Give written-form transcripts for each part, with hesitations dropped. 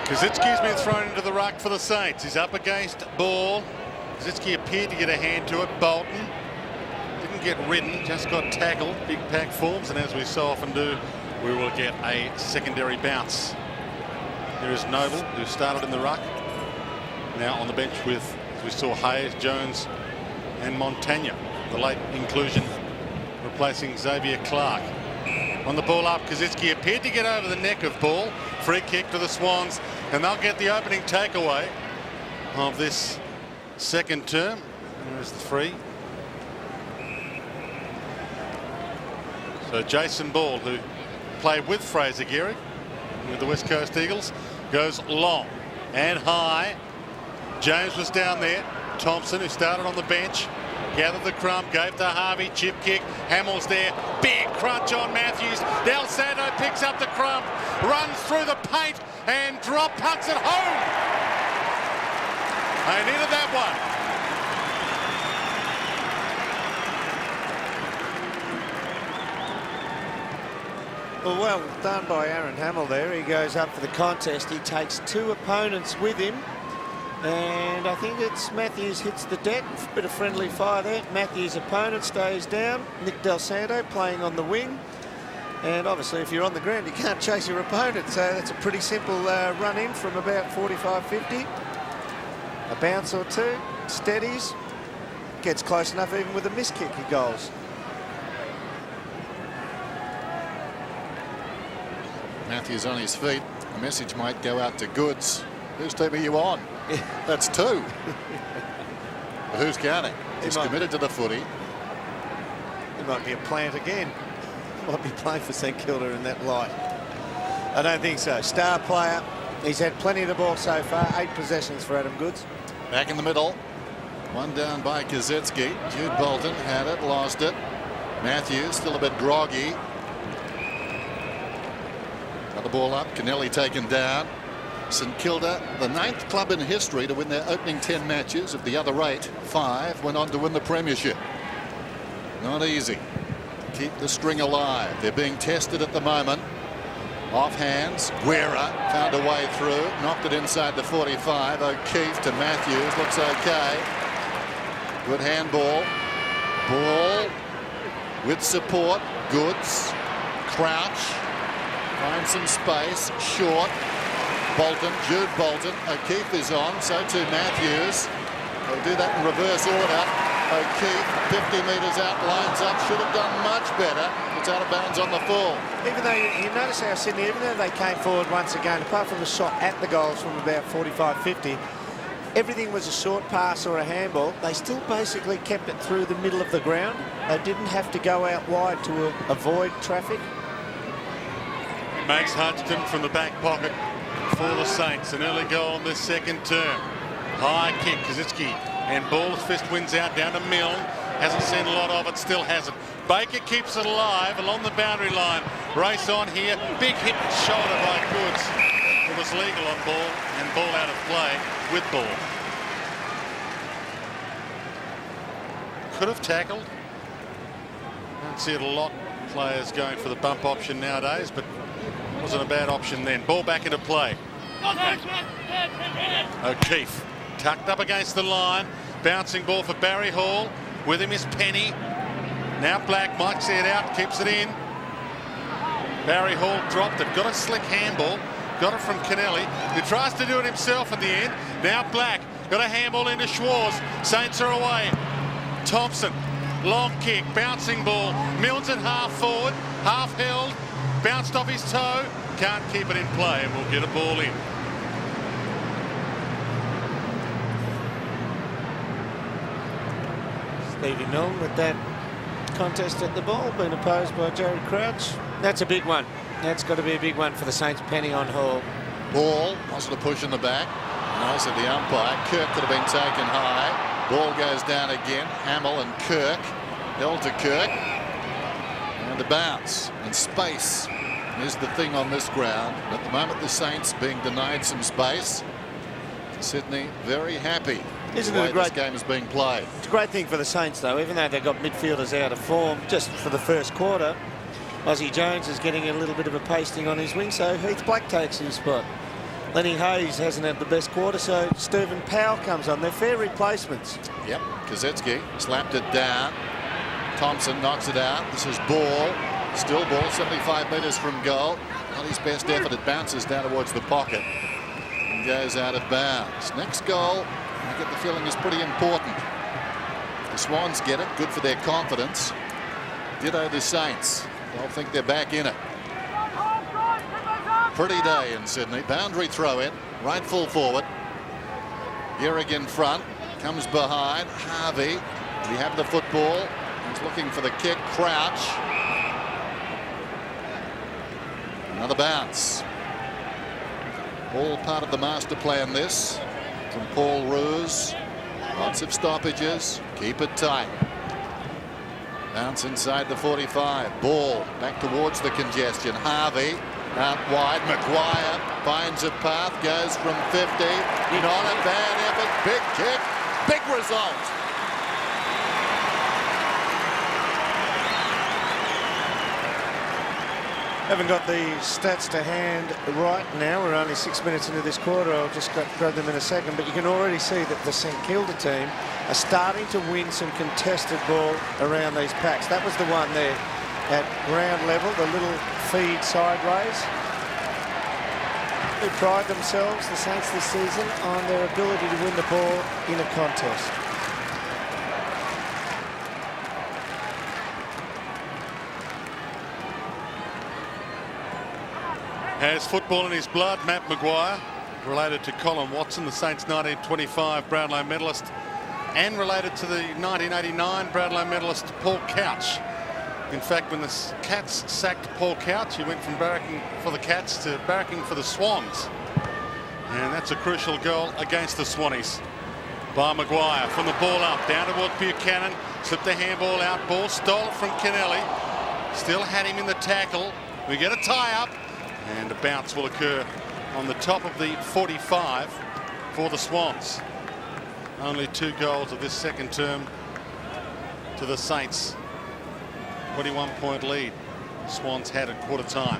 Kazitsky's been thrown into the ruck for the Saints. He's up against ball. Kazitsky appeared to get a hand to it. Bolton didn't get ridden, just got tackled. Big pack forms, and as we so often do, we will get a secondary bounce. There is Noble, who started in the ruck, now on the bench with, as we saw, Hayes, Jones and Montagna. The late inclusion replacing Xavier Clark. On the ball up, Kazitsky appeared to get over the neck of ball. Free kick to the Swans, and they'll get the opening takeaway of this second term. There's the free. So Jason Ball, who played with Fraser Gehrig with the West Coast Eagles, goes long and high. James was down there. Thompson, who started on the bench, gathered the crumb, gave to Harvey, chip kick. Hamill's there, big crunch on Matthews. Del Santo picks up the crumb, runs through the paint and drop punts it home. They needed that one. Well done by Aaron Hamill there. He goes up for the contest. He takes two opponents with him. And I think it's Matthews hits the deck. A bit of friendly fire there. Matthews' opponent stays down. Nick Del Santo playing on the wing. And obviously, if you're on the ground, you can't chase your opponent. So that's a pretty simple run in from about 45-50. A bounce or two. Steadies. Gets close enough even with a miss kick he goals. Matthews on his feet. A message might go out to Goods. Whose team are you on? That's two. But who's counting? He's committed to the footy. He might be a plant again. Might be playing for St Kilda in that light. I don't think so. Star player. He's had plenty of the ball so far. 8 possessions for Adam Goods. Back in the middle. One down by Kazitsky. Jude Bolton had it, lost it. Matthews still a bit groggy. Got the ball up. Kennelly taken down. St Kilda, the 9th club in history to win their opening 10 matches. Of the other 8, 5 went on to win the premiership. Not easy. Keep the string alive. They're being tested at the moment. Off hands. Guerra found a way through. Knocked it inside the 45. O'Keefe to Matthews. Looks okay. Good handball. Ball with support. Goods. Crouch. Finds some space. Short. Bolton, Jude Bolton. O'Keefe is on, so too Matthews. They'll do that in reverse order. O'Keefe 50 metres out, lines up, should have done much better. It's out of bounds on the full. Even though you notice how Sydney, even though they came forward once again, apart from the shot at the goals from about 45-50, everything was a short pass or a handball. They still basically kept it through the middle of the ground. They didn't have to go out wide to avoid traffic. Makes Hodgson from the back pocket for the Saints. An early goal in this second term. High kick, Kazitsky, and Ball's fist wins out down to Milne. Hasn't seen a lot of it, still hasn't. Baker keeps it alive along the boundary line. Race on here. Big hit shoulder by Goods. It was legal on Ball, and Ball out of play with Ball. Could have tackled. Don't see it a lot. Players going for the bump option nowadays, but wasn't a bad option then. Ball back into play. O'Keefe tucked up against the line. Bouncing ball for Barry Hall. With him is Penny. Now Black might see it out, keeps it in. Barry Hall dropped it. Got a slick handball. Got it from Kennelly, who tries to do it himself at the end. Now Black got a handball into Schwarz. Saints are away. Thompson, long kick, bouncing ball. Milnes at half forward, half held. Bounced off his toe, can't keep it in play, and we'll get a ball in. Stevie Milne with that contest at the ball, being opposed by Jared Crouch. That's a big one. That's got to be a big one for the Saints. Penny on Hall. Ball wants to push in the back. Nice at the umpire. Kirk could have been taken high. Ball goes down again. Hamill and Kirk. Held to Kirk. And a bounce. And space is the thing on this ground. At the moment, the Saints being denied some space. Sydney very happy. Isn't the way it a great this game is being played? It's a great thing for the Saints, though, even though they've got midfielders out of form just for the first quarter. Ozzie Jones is getting a little bit of a pasting on his wing, so Heath Black takes his spot. Lenny Hayes hasn't had the best quarter, so Stephen Powell comes on. They're fair replacements. Yep, Kazetsky slapped it down. Thompson knocks it out. This is Ball. Still Ball, 75 metres from goal. Not his best effort. It bounces down towards the pocket and goes out of bounds. Next goal, I get the feeling, is pretty important. The Swans get it. Good for their confidence. Ditto the Saints. They'll think they're back in it. Pretty day in Sydney. Boundary throw in. Right full forward. Gehrig in front. Comes behind. Harvey. We have the football. He's looking for the kick. Crouch. Another bounce. All part of the master plan, this. From Paul Roos. Lots of stoppages. Keep it tight. Bounce inside the 45. Ball back towards the congestion. Harvey out wide. Maguire finds a path. Goes from 50. Not a bad effort. Big kick. Big result. Haven't got the stats to hand right now. We're only 6 minutes into this quarter. I'll just grab them in a second. But you can already see that the St Kilda team are starting to win some contested ball around these packs. That was the one there at ground level, the little feed sideways. They pride themselves, the Saints, this season on their ability to win the ball in a contest. Has football in his blood. Matt Maguire, related to Colin Watson, the Saints 1925 Brownlow medalist, and related to the 1989 Brownlow medalist Paul Couch. In fact, when the Cats sacked Paul Couch, he went from barracking for the Cats to barracking for the Swans. And that's a crucial goal against the Swannies by Maguire. From the ball up, down towards Buchanan, slipped the handball out, ball stole it from Kennelly. Still had him in the tackle. We get a tie-up. And a bounce will occur on the top of the 45 for the Swans. Only 2 goals of this second term to the Saints. 21-point lead Swans had at quarter time.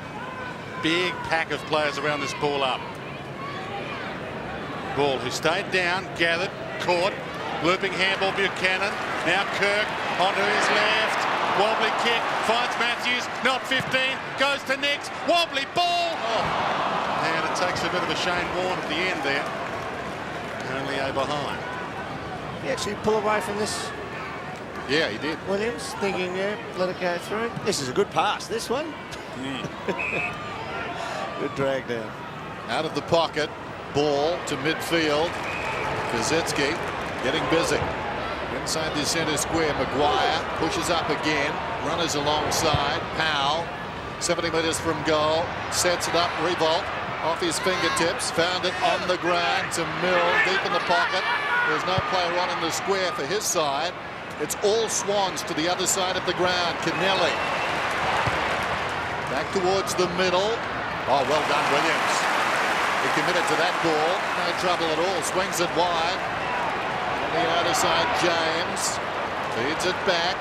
Big pack of players around this ball up. Ball who stayed down, gathered, caught, looping handball Buchanan. Now Kirk onto his left. Wobbly kick, finds Matthews, not 15, goes to Nix, wobbly ball. Oh. And it takes a bit of a Shane Warne at the end there. Only a behind. He actually pull away from this. Yeah, he did. Williams thinking, yeah, let it go through. This is a good pass, this one. Good drag down. Out of the pocket, ball to midfield. Kazetsky getting busy. Inside the centre square, Maguire pushes up again. Runners alongside. Powell, 70 metres from goal. Sets it up. Revolt off his fingertips. Found it on the ground to Mill. Deep in the pocket. There's no player on in the square for his side. It's all Swans to the other side of the ground. Kennelly. Back towards the middle. Oh, well done, Williams. He committed to that ball. No trouble at all. Swings it wide. On the outer side, James feeds it back.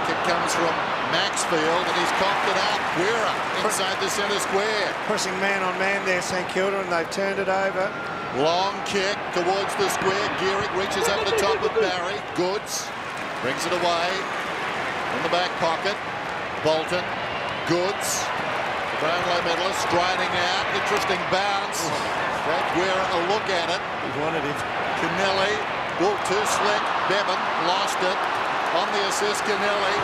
Kick comes from Maxfield, and he's cocked it out. Guerra inside the centre square. Pressing man on man there, St Kilda, and they've turned it over. Long kick towards the square. Gehrig reaches up the top of Barry. Goods brings it away in the back pocket. Bolton, Goods, the Brownlow medalist, striding out. Interesting bounce. Gave Guerra a look at it. He wanted it. Kennelly, ball too slick. Bevan lost it. On the assist, Kennelly.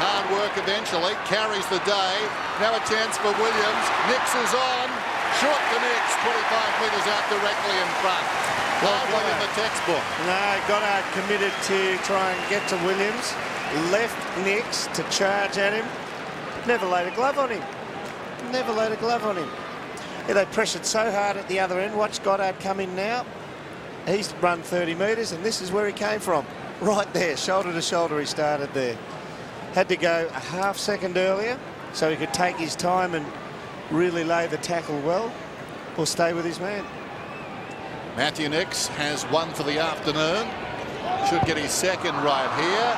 Hard work eventually. Carries the day. Now a chance for Williams. Nix is on. Short to Nix. 25 metres out directly in front. Lovely in the textbook. No, Goddard committed to try and get to Williams. Left Nix to charge at him. Never laid a glove on him. Never laid a glove on him. Yeah, they pressured so hard at the other end. Watch Goddard come in now. He's run 30 metres, and this is where he came from. Right there, shoulder to shoulder he started there. Had to go a half second earlier so he could take his time and really lay the tackle well or stay with his man. Matthew Nix has one for the afternoon. Should get his second right here.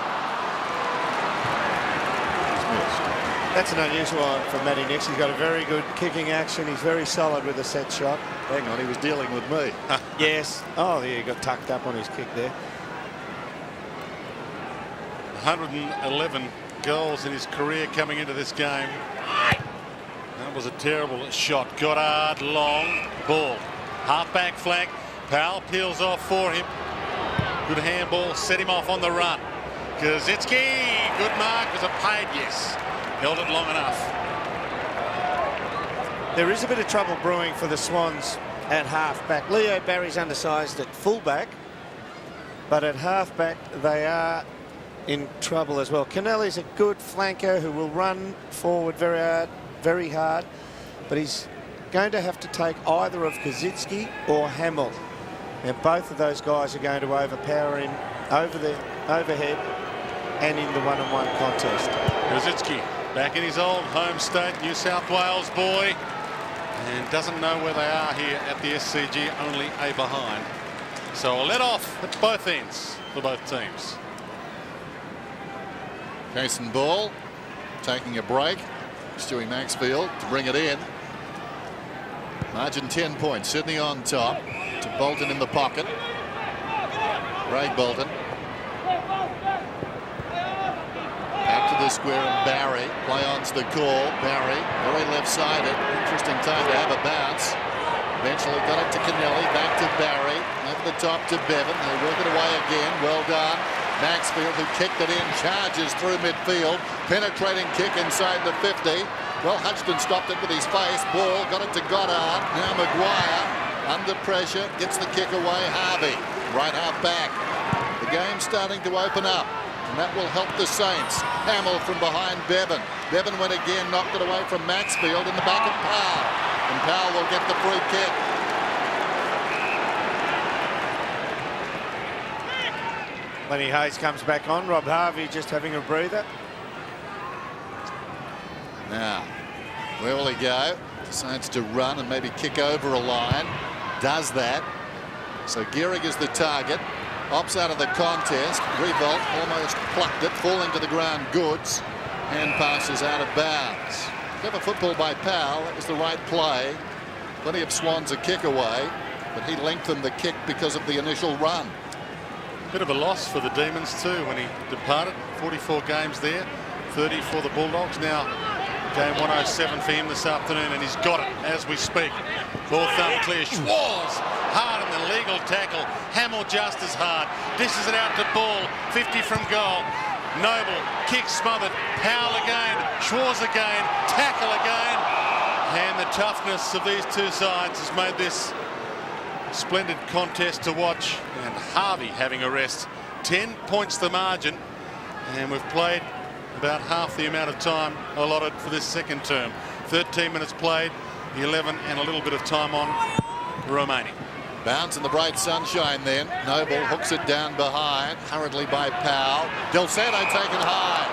That's an unusual one for Matty Nix. He's got a very good kicking action. He's very solid with a set shot. Hang on, he was dealing with me. Yes. Oh, yeah, he got tucked up on his kick there. 111 goals in his career coming into this game. That was a terrible shot. Goddard, long ball. Half-back flank. Powell peels off for him. Good handball. Set him off on the run. Kazitsky. Good mark. Was it paid? Yes. Held it long enough. There is a bit of trouble brewing for the Swans at half-back. Leo Barry's undersized at full-back, but at half-back they are in trouble as well. Kennelly's a good flanker who will run forward very hard, but he's going to have to take either of Kazitsky or Hamill. And both of those guys are going to overpower him over the overhead and in the one-on-one contest. Kazitsky back in his old home state, New South Wales boy, and doesn't know where they are here at the SCG, only a behind. So a let off at both ends for both teams. Jason Ball taking a break. Stewie Maxfield to bring it in. Margin 10 points. Sydney on top. To Bolton in the pocket. Craig Bolton. Back to the square and Barry. Play on's the call. Barry very left-sided. Interesting time to have a bounce. Eventually got it to Kennelly. Back to Barry. Over the top to Bevan. They work it away again. Well done. Maxfield, who kicked it in, charges through midfield. Penetrating kick inside the 50. Well, Hudson stopped it with his face. Ball got it to Goddard. Now Maguire under pressure. Gets the kick away. Harvey, right half back. The game's starting to open up. And that will help the Saints. Hamill from behind Bevan. Bevan went again, knocked it away from Maxfield in the back of Powell. And Powell will get the free kick. Lenny Hayes comes back on. Rob Harvey just having a breather. Now, where will he go? Decides to run and maybe kick over a line. Does that. So Gehrig is the target. Opts out of the contest. Revolt almost plucked it, falling to the ground. Goods. Hand passes out of bounds. Clever football by Powell. That was the right play. Plenty of Swans a kick away, but he lengthened the kick because of the initial run. Bit of a loss for the Demons too when he departed. 44 games there, 30 for the Bulldogs. Now game 107 for him this afternoon, and he's got it as we speak. Ball thumb clear. Schwarz hard in the legal tackle. Hamill just as hard. Dishes it out to Ball. 50 from goal. Noble kick smothered. Powell again. Schwarz again. Tackle again. And the toughness of these two sides has made this splendid contest to watch, and Harvey having a rest. 10 points the margin, and we've played about half the amount of time allotted for this second term. 13 minutes played, 11 and a little bit of time on remaining. Bounce in the bright sunshine then. Noble hooks it down behind, hurriedly by Powell. Del Santo taken high.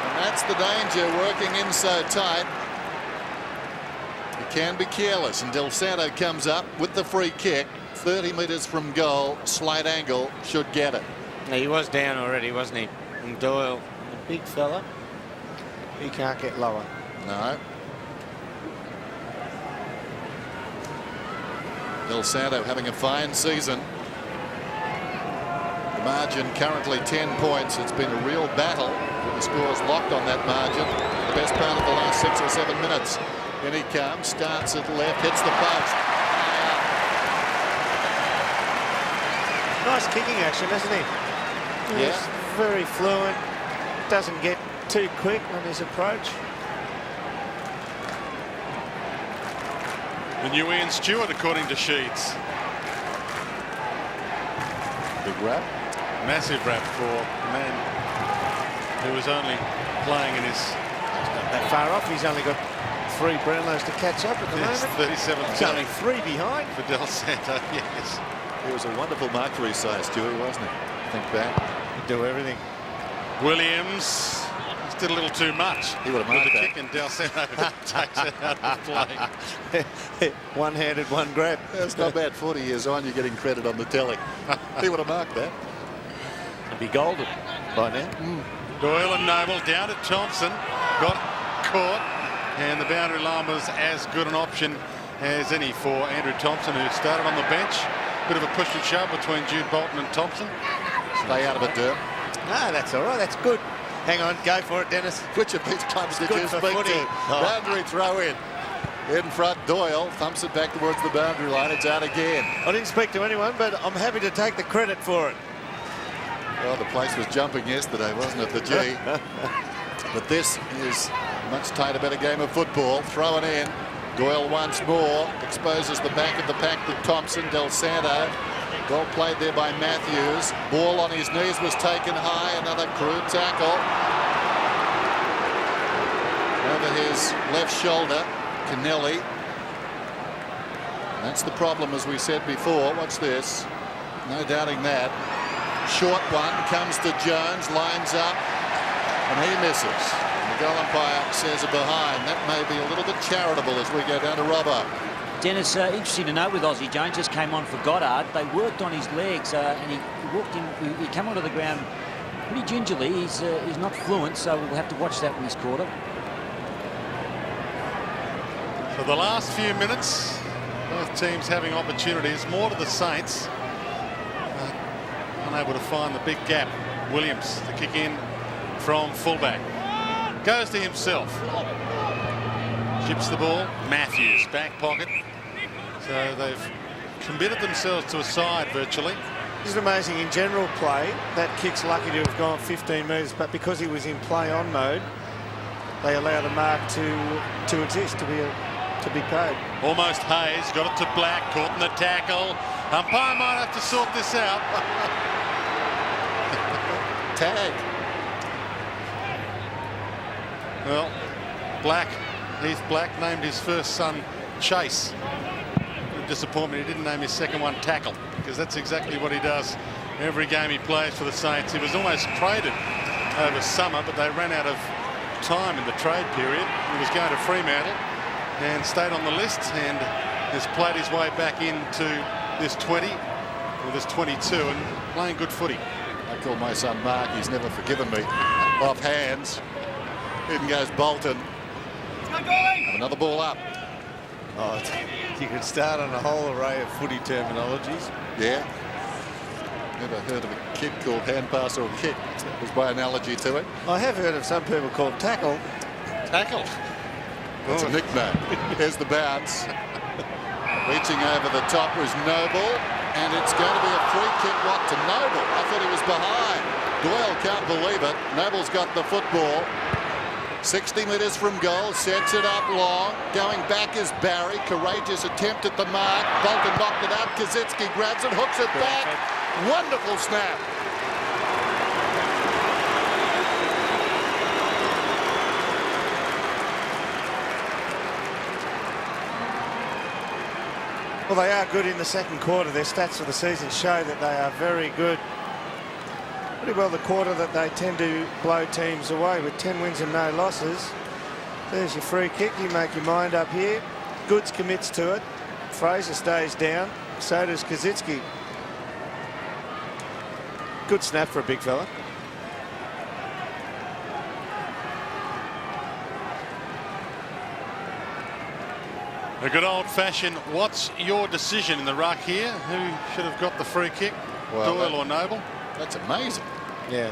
And that's the danger, working in so tight. You can be careless, and Del Santo comes up with the free kick. 30 metres from goal, slight angle, should get it. Yeah, he was down already, wasn't he? And Doyle, the big fella, he can't get lower. No. Del Santo having a fine season. The margin currently 10 points. It's been a real battle with the scores locked on that margin. The best part of the last 6 or 7 minutes. In he comes, starts at left, hits the post. Nice kicking action, isn't he? Yeah. He's very fluent. Doesn't get too quick on his approach. The new Ian Stewart, according to Sheets. Big rap. Massive rap for a man who was only playing in his... Not that far off. He's only got 3 Brownlows to catch up at the moment. 37th. He's only 3 behind. For Del Santo, yes. He was a wonderful mark for his size, Stewie, wasn't he? Think back. He'd do everything. Williams just did a little too much. He would have with marked the that. kick, and Del Santo takes it out of play. One-handed, one grab. It's not bad. 40 years on, you're getting credit on the telly. He would have marked that. He'd be golden by now. Doyle and Noble down to Thompson. got caught, and the boundary line was as good an option as any for Andrew Thompson, who started on the bench. Bit of a push and shove between Jude Bolton and Thompson. Stay out of it, Derp. No, that's all right. That's good. Hang on, go for it, Dennis. Which of these clubs did good you for speak footy. to? Boundary throw in. In front, Doyle thumps it back towards the boundary line. It's out again. I didn't speak to anyone, but I'm happy to take the credit for it. Well, the place was jumping yesterday, wasn't it, the G? But this is a much tighter, better game of football. Throw it in. Doyle once more exposes the back of the pack to Thompson. Del Santo. Well played there by Matthews. Ball on his knees was taken high. Another crude tackle. Over his left shoulder. Kennelly. That's the problem, as we said before. Watch this. No doubting that. Short one comes to Jones, lines up, and he misses. And the goal umpire says a behind. That may be a little bit charitable as we go down to Robbo. Dennis, interesting to note with Aussie Jones, just came on for Goddard. They worked on his legs, and he walked in. He came onto the ground pretty gingerly. He's not fluent, so we'll have to watch that in this quarter. For the last few minutes, both teams having opportunities. More to the Saints. Unable to find the big gap. Williams to kick in from fullback. Goes to himself. Chips the ball. Matthews, back pocket. So they've committed themselves to a side virtually. This is amazing. In general play, that kick's lucky to have gone 15 metres, but because he was in play-on mode, they allow the mark to exist, to be paid. Almost Hayes, got it to Black, caught in the tackle. Umpire might have to sort this out. Tag. Well, Heath Black named his first son Chase. Disappointment he didn't name his second one Tackle, because that's exactly what he does every game he plays for the Saints. He was almost traded over summer, but they ran out of time in the trade period. He was going to Fremantle and stayed on the list, and has played his way back into this 20 or this 22 and playing good footy. I call my son Mark. He's never forgiven me. Off hands. In goes Bolton. Another ball up. Oh, you could start on a whole array of footy terminologies. Yeah. Never heard of a kid called hand pass or kick. Was by analogy to it. I have heard of some people called tackle. Tackle. That's a nickname. Here's the bounce. Reaching over the top was Noble, and it's going to be a free kick. What, to Noble? I thought he was behind. Doyle can't believe it. Noble's got the football. 60 metres from goal, sets it up long. Going back is Barry. Courageous attempt at the mark. Bolton knocked it up. Kazitsky grabs it, hooks it back. Wonderful snap. Well, they are good in the second quarter. Their stats for the season show that they are very good. Pretty well the quarter that they tend to blow teams away with 10 wins and no losses. There's your free kick. You make your mind up here. Goods commits to it. Fraser stays down. So does Kazitsky. Good snap for a big fella. A good old-fashioned, what's your decision in the ruck here? Who should have got the free kick? Well, Doyle or Noble? That's amazing. Yeah.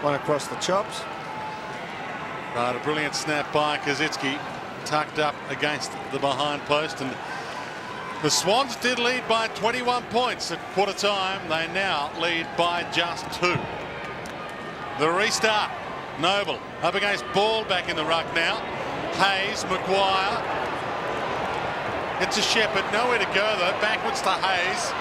One across the chops. But a brilliant snap by Kazitsky, tucked up against the behind post, and the Swans did lead by 21 points at quarter time. They now lead by just 2. The restart. Noble up against Ball, back in the ruck now. Hayes, Maguire. It's a Shepherd, nowhere to go though. Backwards to Hayes.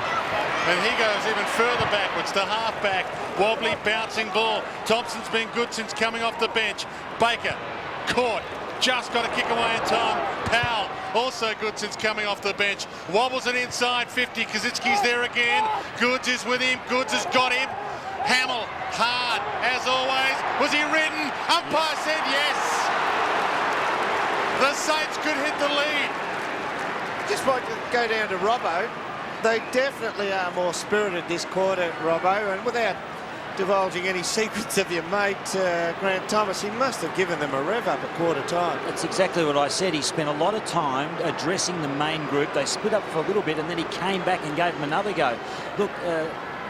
And he goes even further backwards to halfback. Wobbly bouncing ball. Thompson's been good since coming off the bench. Baker caught. Just got a kick away in time. Powell also good since coming off the bench. Wobbles it inside 50. Kazitsky's there again. Goods is with him. Goods has got him. Hamill hard as always. Was he ridden? Umpire said yes. The Saints could hit the lead. Just like to go down to Robbo. They definitely are more spirited this quarter, Robbo, and without divulging any secrets of your mate, Grant Thomas, he must have given them a rev up at quarter time. That's exactly what I said. He spent a lot of time addressing the main group. They split up for a little bit and then he came back and gave them another go. Look,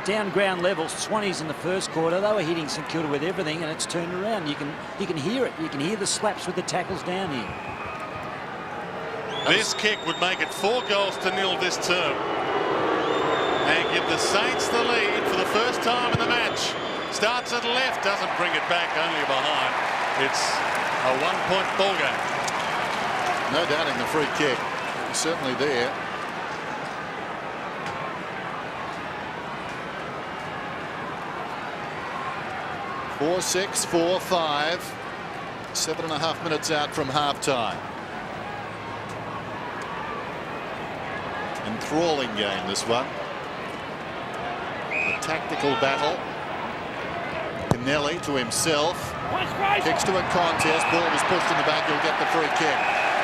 down ground levels, Swannies in the first quarter, they were hitting St Kilda with everything and it's turned around. You can hear it. You can hear the slaps with the tackles down here. This kick would make it 4-0 this term and give the Saints the lead for the first time in the match. Starts at left, doesn't bring it back, only behind. It's a 1-point ball game. No doubting the free kick. It's certainly there. Four, 6, 4, 5. 7.5 minutes out from halftime. Enthralling game, this one. A tactical battle. Kennelly to himself. Kicks to a contest. Ball was pushed in the back. He'll get the free kick.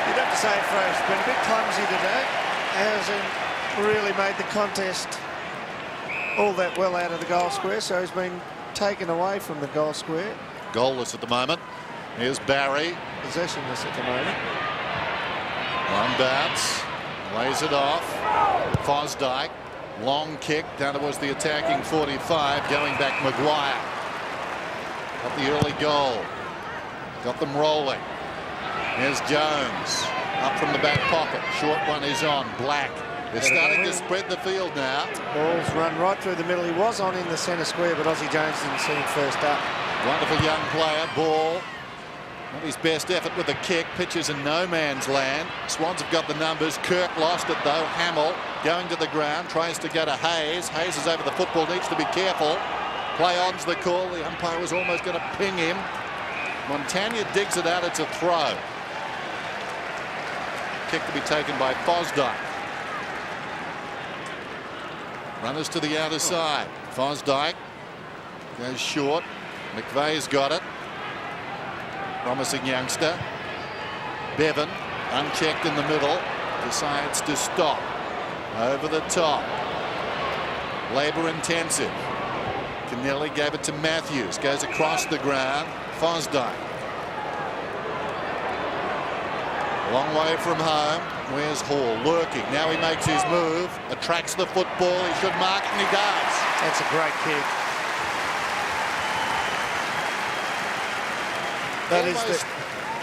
You'd have to say Fraser's been a bit clumsy today. Hasn't really made the contest all that well out of the goal square, so he's been taken away from the goal square. Goalless at the moment. Here's Barry. Possessionless at the moment. One bounce. Lays it off. Fosdyke. Long kick down towards the attacking 45. Going back Maguire. Got the early goal. Got them rolling. Here's Jones. Up from the back pocket. Short one is on. Black. They're starting to spread the field now. Ball's run right through the middle. He was on in the centre square, but Aussie Jones didn't see him first up. Wonderful young player. Ball. Not his best effort with the kick. Pitches in no man's land. Swans have got the numbers. Kirk lost it though. Hamill going to the ground. Tries to go to Hayes. Hayes is over the football. Needs to be careful. Play on's the call. The umpire was almost going to ping him. Montagna digs it out. It's a throw. Kick to be taken by Fosdyke. Runners to the outer side. Fosdyke goes short. McVeigh's got it. Promising youngster. Bevan, unchecked in the middle, decides to stop. Over the top. Labour intensive. Kennelly gave it to Matthews. Goes across the ground. Fosdyke. Long way from home. Where's Hall? Lurking. Now he makes his move. Attracts the football. He should mark, and he does. That's a great kick. That is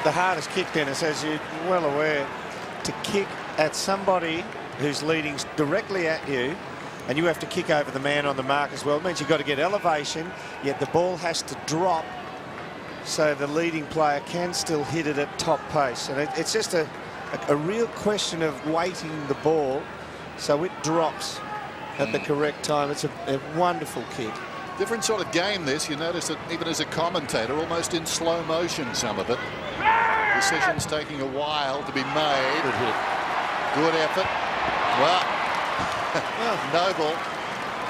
the hardest kick, Dennis, as you're well aware. To kick at somebody who's leading directly at you, and you have to kick over the man on the mark as well. It means you've got to get elevation, yet the ball has to drop so the leading player can still hit it at top pace. And it's just a real question of weighting the ball so it drops at the correct time. It's a wonderful kick. Different sort of game this. You notice it even as a commentator, almost in slow motion, some of it. Decisions taking a while to be made. Good effort. Well, Noble.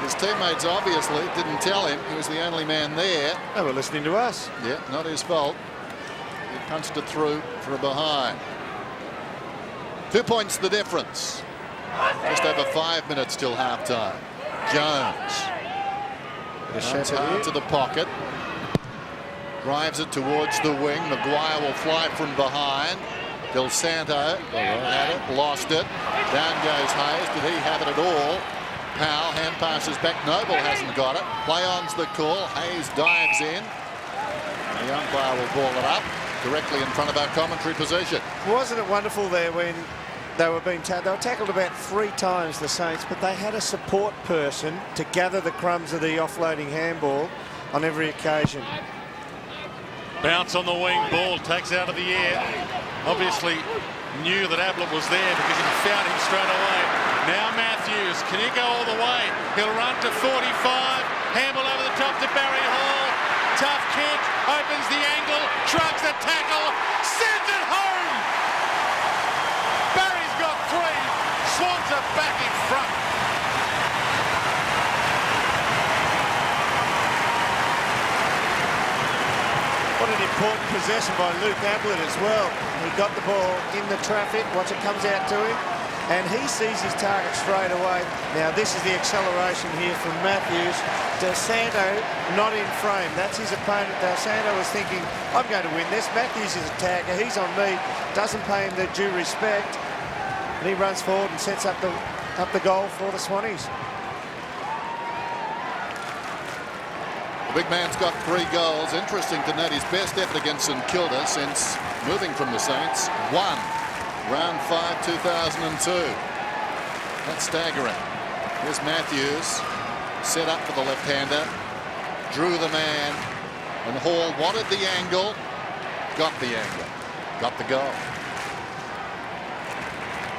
His teammates obviously didn't tell him. He was the only man there. They were listening to us. Yeah, not his fault. He punched it through for a behind. 2 points the difference. Just over 5 minutes till halftime. Jones. Runs hard to the pocket. Drives it towards the wing. Maguire will fly from behind. Del Santo had it, lost it. Down goes Hayes. Did he have it at all? Powell hand passes back. Noble hasn't got it. Play on's the call. Hayes dives in. The umpire will ball it up directly in front of our commentary position. Wasn't it wonderful there when they were being tackled? They were tackled about 3 times, the Saints, but they had a support person to gather the crumbs of the offloading handball on every occasion. Bounce on the wing, ball takes out of the air. Obviously knew that Ablett was there because he found him straight away. Now Matthews, can he go all the way? He'll run to 45. Handball over the top to Barry Hall. Tough kick, opens the angle, shrugs the tackle, sends it home. Barry's got 3. Swans are back in front. What an important possession by Luke Ablett as well. He got the ball in the traffic. Watch it comes out to him. and he sees his target straight away. Now this is the acceleration here from Matthews. Del Santo not in frame. That's his opponent. Del Santo was thinking, I'm going to win this. Matthews is a tagger. He's on me. Doesn't pay him the due respect. And he runs forward and sets up the goal for the Swannies. The big man's got 3 goals. Interesting to note his best effort against St Kilda since moving from the Saints. 1, round 5, 2002. That's staggering. Here's Matthews. Set up for the left-hander, drew the man, and Hall wanted the angle, got the angle, got the goal.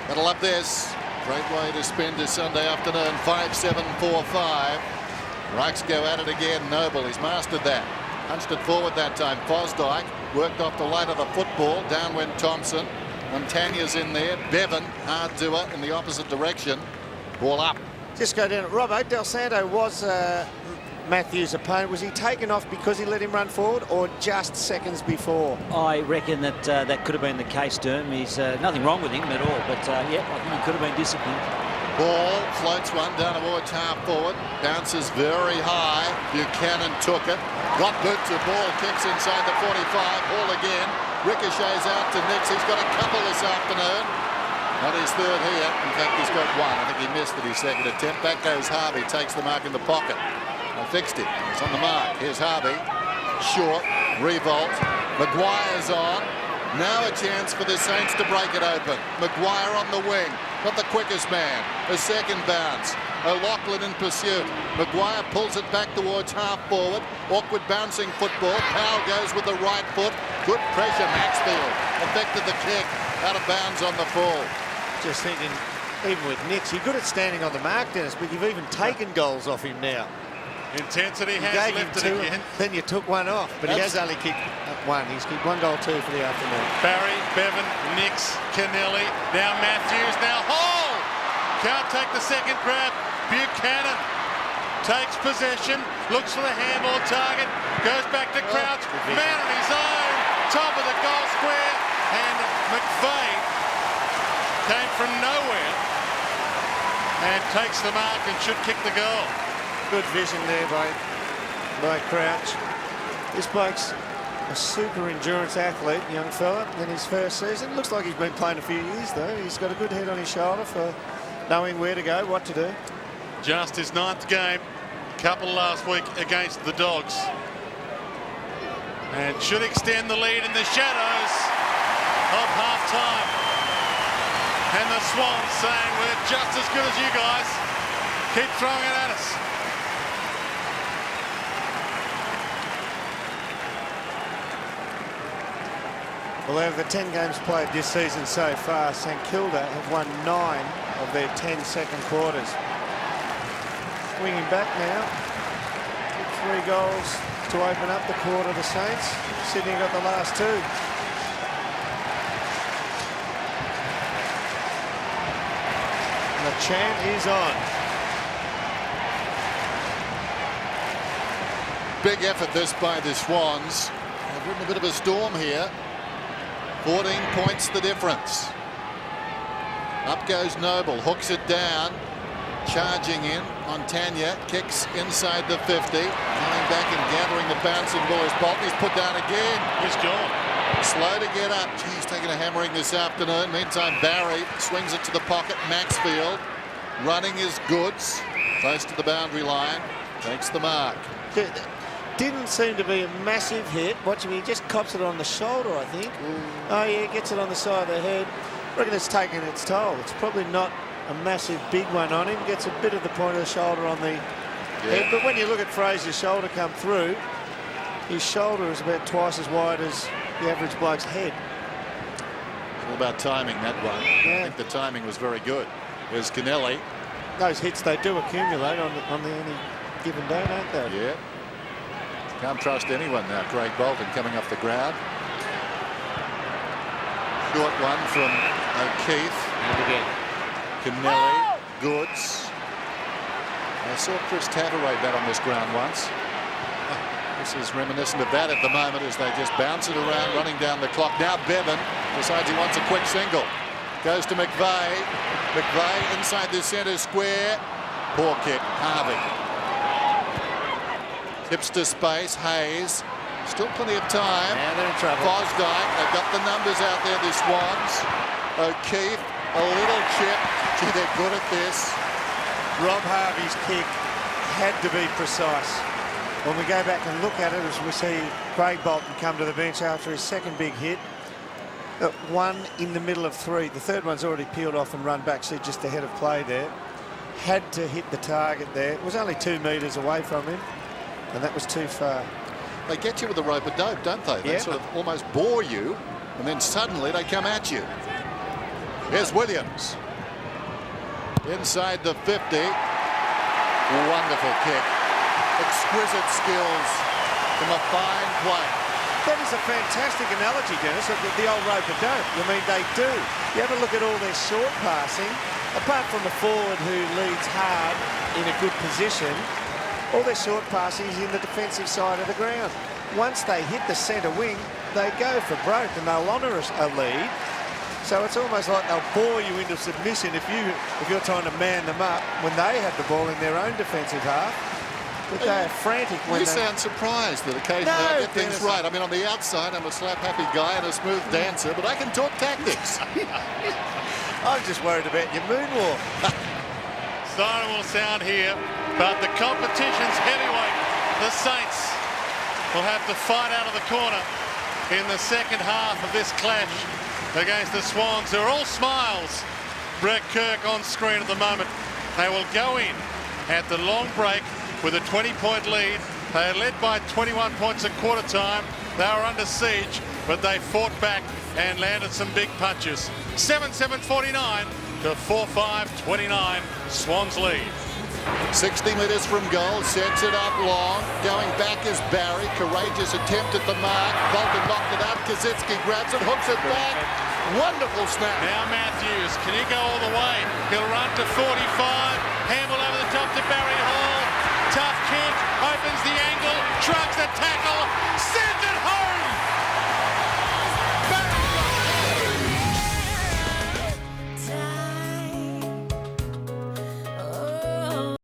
That'll love this. Great way to spend his Sunday afternoon. 5-7-4-5. Rikes go at it again. Noble, he's mastered that. Punched it forward that time. Fosdyke worked off the line of the football. Down went Thompson. Montaña's in there. Bevan, hard doer in the opposite direction. Ball up. Just go down. Robbo, Del Santo was Matthews' opponent. Was he taken off because he let him run forward or just seconds before? I reckon that that could have been the case, Derm. He's nothing wrong with him at all, but yeah, I think he could have been disciplined. Ball floats one down towards half forward. Bounces very high. Buchanan took it. Got boot to ball. Kicks inside the 45. Hall again. Ricochets out to Nix. He's got a couple this afternoon. Not his third here. In fact, he's got 1. I think he missed at his second attempt. Back goes Harvey. Takes the mark in the pocket. I fixed it. He's on the mark. Here's Harvey. Short. Revolt. Maguire's on. Now a chance for the Saints to break it open. Maguire on the wing. Not the quickest man. A second bounce. O'Loughlin in pursuit. Maguire pulls it back towards half forward. Awkward bouncing football. Powell goes with the right foot. Good pressure. Maxfield affected the kick. Out of bounds on the full. Just thinking, even with Nix, you're good at standing on the mark, Dennis, but you've even taken goals off him now. Intensity You has gave him lifted 2, again. then you took 1 off, but he has only kicked 1. He's kicked 1 goal 2 for the afternoon. Barry, Bevan, Nix, Kennelly. Now Matthews, now Hall. Can't take the second grab. Buchanan takes possession, looks for the handball target, goes back to Crouch. Man on his own, top of the goal square, and McVeigh came from nowhere and takes the mark and should kick the goal. Good vision there by Crouch. This bloke's a super endurance athlete, young fella, in his first season. Looks like he's been playing a few years though. He's got a good head on his shoulder for knowing where to go, what to do. Just his 9th game, couple last week against the Dogs, and should extend the lead in the shadows of half-time. And the Swans saying, we're just as good as you guys. Keep throwing it at us. Well, out of the 10 games played this season so far, St Kilda have won 9 of their 10 second quarters. Swinging back now. 3 goals to open up the quarter, the Saints. Sydney got the last 2. The chant is on. Big effort this by the Swans. They've ridden a bit of a storm here. 14 points the difference. Up goes Noble, hooks it down. Charging in. Montaña kicks inside the 50. Coming back and gathering the bouncing ball is Bolton. He's put down again. He's gone. Slow to get up. He's taking a hammering this afternoon. Meantime, Barry swings it to the pocket. Maxfield running his goods. Close to the boundary line. Takes the mark. Didn't seem to be a massive hit. Watch him, he just cops it on the shoulder, I think. Oh yeah, gets it on the side of the head. I reckon it's taken its toll. It's probably not a massive big one on him. Gets a bit of the point of the shoulder on the head. But when you look at Fraser's shoulder come through, his shoulder is about twice as wide as the average bloke's head. It's all about timing, that one. Yeah. I think the timing was very good. There's Kennelly. Those hits, they do accumulate on any given day, don't they? Yeah. Can't trust anyone now. Craig Bolton coming off the ground. Short one from O'Keefe. And again. Kennelly. Goods. I saw Chris Tavare bat on this ground once. This is reminiscent of that at the moment as they just bounce it around, running down the clock. Now Bevan decides he wants a quick single. Goes to McVeigh. McVeigh inside the centre square. Poor kick. Harvey. Tips to space. Hayes. Still plenty of time. Now they're in trouble. Fosdyke. They've got the numbers out there, the Swans. O'Keefe. A little chip. Gee, they're good at this. Rob Harvey's kick had to be precise. When we go back and look at it, as we see Craig Bolton come to the bench after his second big hit, one in the middle of three. The third one's already peeled off and run back, so just ahead of play there. Had to hit the target there. It was only 2 metres away from him, and that was too far. They get you with a rope a dope, don't they? They sort of almost bore you, and then suddenly they come at you. Here's Williams. Inside the 50. Wonderful kick. Exquisite skills from a fine play. That is a fantastic analogy, Dennis, of the old rope a dope. I mean, they do. You have a look at all their short passing, apart from the forward who leads hard in a good position, all their short passing is in the defensive side of the ground. Once they hit the centre wing, they go for broke and they'll honour a lead. So it's almost like they'll bore you into submission if you're trying to man them up when they have the ball in their own defensive half. But they're frantic when you sound surprised that occasionally I get things right. I mean, on the outside, I'm a slap-happy guy and a smooth dancer, but I can talk tactics. I'm just worried about your moonwalk. Siren will sound here, but the competition's heavyweight. The Saints will have to fight out of the corner in the second half of this clash against the Swans, who are all smiles. Brett Kirk on screen at the moment. They will go in at the long break with a 20-point lead. They are led by 21 points at quarter time. They were under siege, but they fought back and landed some big punches. 7-7-49 to 4-5-29. Swans lead. 60 metres from goal, sets it up long. Going back is Barry. Courageous attempt at the mark. Bolton knocked it up. Kazitsky grabs it, hooks it back. Wonderful snap. Now Matthews, can he go all the way? He'll run to 45. Handle